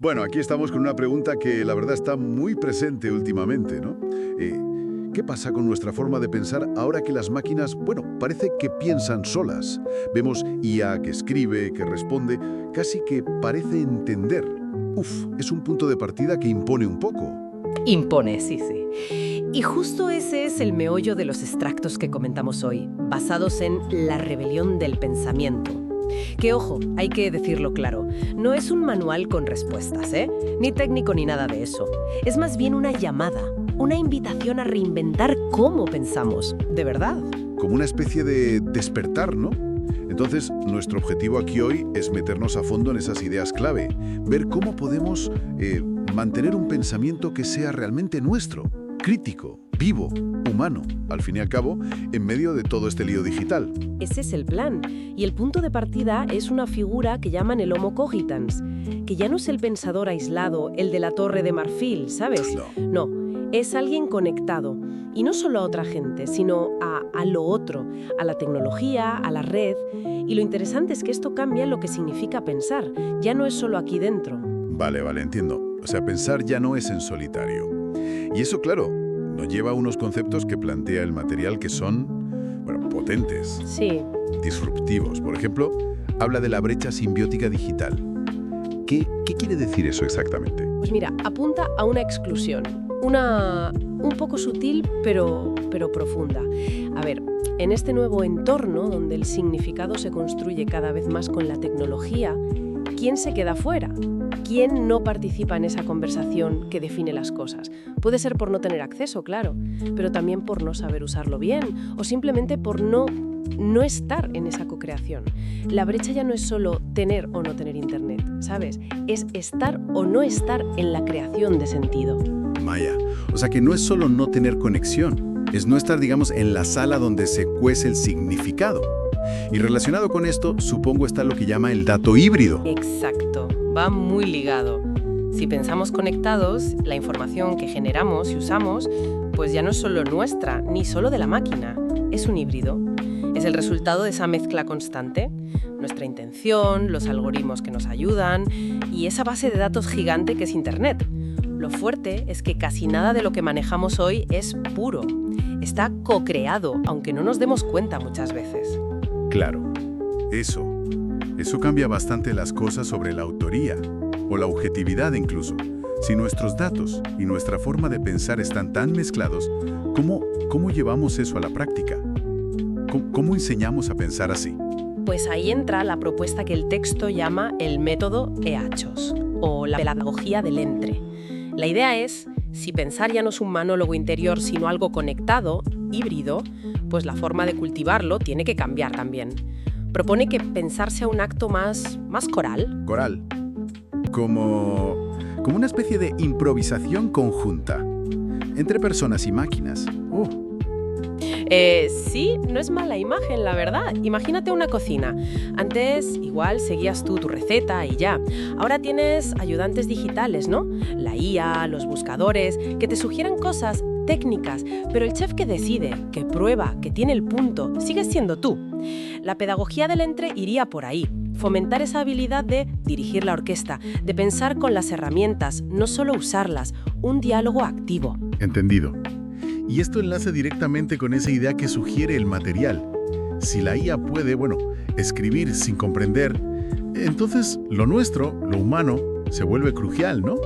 Bueno, aquí estamos con una pregunta que la verdad está muy presente últimamente, ¿no? ¿Qué pasa con nuestra forma de pensar ahora que las máquinas, bueno, parece que piensan solas? Vemos IA que escribe, que responde, casi que parece entender. Uf, es un punto de partida que impone un poco. Impone, sí, sí. Y justo ese es el meollo de los extractos que comentamos hoy, basados en la rebelión del pensamiento. Que, ojo, hay que decirlo claro, no es un manual con respuestas, ¿eh? Ni técnico ni nada de eso. Es más bien una llamada, una invitación a reinventar cómo pensamos, de verdad. Como una especie de despertar, ¿no? Entonces, nuestro objetivo aquí hoy es meternos a fondo en esas ideas clave, ver cómo podemos mantener un pensamiento que sea realmente nuestro, crítico, vivo, humano, al fin y al cabo, en medio de todo este lío digital. Ese es el plan. Y el punto de partida es una figura que llaman el Homo cogitans, que ya no es el pensador aislado, el de la Torre de Marfil, ¿sabes? No, es alguien conectado. Y no solo a otra gente, sino a lo otro, a la tecnología, a la red. Y lo interesante es que esto cambia lo que significa pensar. Ya no es solo aquí dentro. Vale, entiendo. O sea, pensar ya no es en solitario. Y eso, claro, nos lleva a unos conceptos que plantea el material que son, bueno, potentes. Sí. Disruptivos. Por ejemplo, habla de la brecha simbiótica digital. ¿Qué quiere decir eso exactamente? Pues mira, apunta a una exclusión. Un poco sutil, pero profunda. A ver, en este nuevo entorno, donde el significado se construye cada vez más con la tecnología, ¿quién se queda fuera? ¿Quién no participa en esa conversación que define las cosas? Puede ser por no tener acceso, claro, pero también por no saber usarlo bien o simplemente por no estar en esa co-creación. La brecha ya no es solo tener o no tener internet, ¿sabes? Es estar o no estar en la creación de sentido. Maya, o sea que no es solo no tener conexión, es no estar, digamos, en la sala donde se cuece el significado. Y relacionado con esto, supongo está lo que llama el dato híbrido. Exacto, va muy ligado. Si pensamos conectados, la información que generamos y usamos, pues ya no es solo nuestra, ni solo de la máquina, es un híbrido. Es el resultado de esa mezcla constante, nuestra intención, los algoritmos que nos ayudan y esa base de datos gigante que es Internet. Lo fuerte es que casi nada de lo que manejamos hoy es puro. Está co-creado, aunque no nos demos cuenta muchas veces. Claro, eso cambia bastante las cosas sobre la autoría o la objetividad incluso. Si nuestros datos y nuestra forma de pensar están tan mezclados, ¿cómo llevamos eso a la práctica? ¿Cómo enseñamos a pensar así? Pues ahí entra la propuesta que el texto llama el método EHOS, o la pedagogía del entre. La idea es, si pensar ya no es un monólogo interior, sino algo conectado, híbrido, pues la forma de cultivarlo tiene que cambiar también. Propone que pensar sea un acto más coral. Coral. Como una especie de improvisación conjunta entre personas y máquinas. Sí, no es mala imagen, la verdad. Imagínate una cocina. Antes, igual, seguías tú tu receta y ya. Ahora tienes ayudantes digitales, ¿no? La IA, los buscadores, que te sugieran cosas técnicas, pero el chef que decide, que prueba, que tiene el punto, sigues siendo tú. La pedagogía del entre iría por ahí. Fomentar esa habilidad de dirigir la orquesta, de pensar con las herramientas, no solo usarlas, un diálogo activo. Entendido. Y esto enlaza directamente con esa idea que sugiere el material. Si la IA puede, escribir sin comprender, entonces lo nuestro, lo humano, se vuelve crucial, ¿no?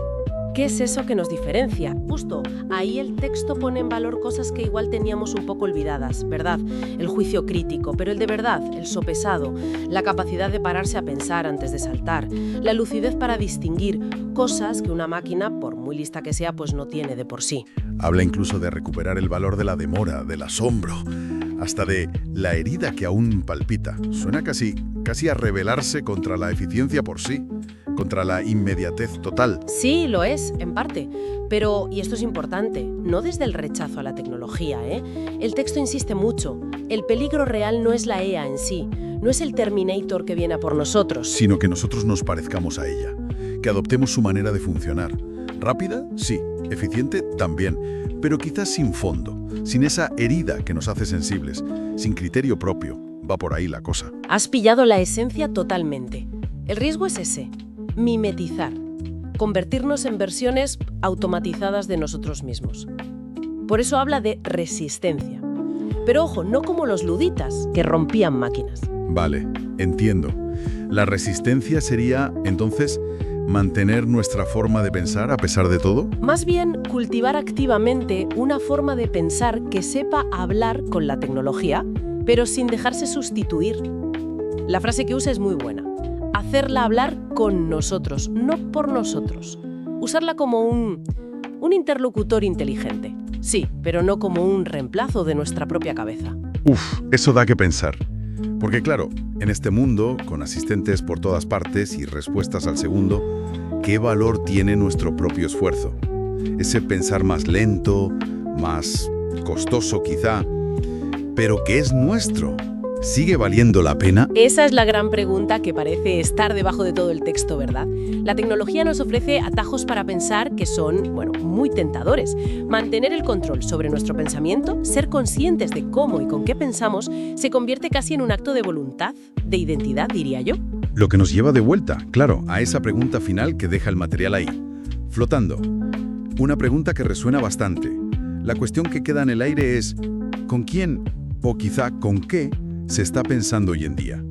¿Qué es eso que nos diferencia? Justo, ahí el texto pone en valor cosas que igual teníamos un poco olvidadas, ¿verdad? El juicio crítico, pero el de verdad, el sopesado, la capacidad de pararse a pensar antes de saltar, la lucidez para distinguir cosas que una máquina, por muy lista que sea, pues no tiene de por sí. Habla incluso de recuperar el valor de la demora, del asombro, hasta de la herida que aún palpita. Suena casi a rebelarse contra la eficiencia por sí, contra la inmediatez total. Sí, lo es, en parte. Pero, y esto es importante, no desde el rechazo a la tecnología, ¿eh? El texto insiste mucho. El peligro real no es la IA en sí, no es el Terminator que viene a por nosotros. Sino que nosotros nos parezcamos a ella, que adoptemos su manera de funcionar. ¿Rápida? Sí. Eficiente también, pero quizás sin fondo, sin esa herida que nos hace sensibles, sin criterio propio. Va por ahí la cosa. Has pillado la esencia totalmente. El riesgo es ese, mimetizar. convertirnos en versiones automatizadas de nosotros mismos. Por eso habla de resistencia. Pero ojo, no como los luditas, que rompían máquinas. Vale, entiendo. La resistencia sería, entonces, mantener nuestra forma de pensar a pesar de todo. Más bien, cultivar activamente una forma de pensar que sepa hablar con la tecnología, pero sin dejarse sustituir. La frase que usa es muy buena. Hacerla hablar con nosotros, no por nosotros. Usarla como un interlocutor inteligente. Sí, pero no como un reemplazo de nuestra propia cabeza. Uf, eso da que pensar. Porque claro, en este mundo, con asistentes por todas partes y respuestas al segundo, ¿qué valor tiene nuestro propio esfuerzo? Ese pensar más lento, más costoso quizá, pero que es nuestro. ¿Sigue valiendo la pena? Esa es la gran pregunta que parece estar debajo de todo el texto, ¿verdad? La tecnología nos ofrece atajos para pensar que son, muy tentadores. Mantener el control sobre nuestro pensamiento, ser conscientes de cómo y con qué pensamos, se convierte casi en un acto de voluntad, de identidad, diría yo. Lo que nos lleva de vuelta, claro, a esa pregunta final que deja el material ahí, flotando. Una pregunta que resuena bastante. La cuestión que queda en el aire es, ¿con quién, o quizá con qué, se está pensando hoy en día?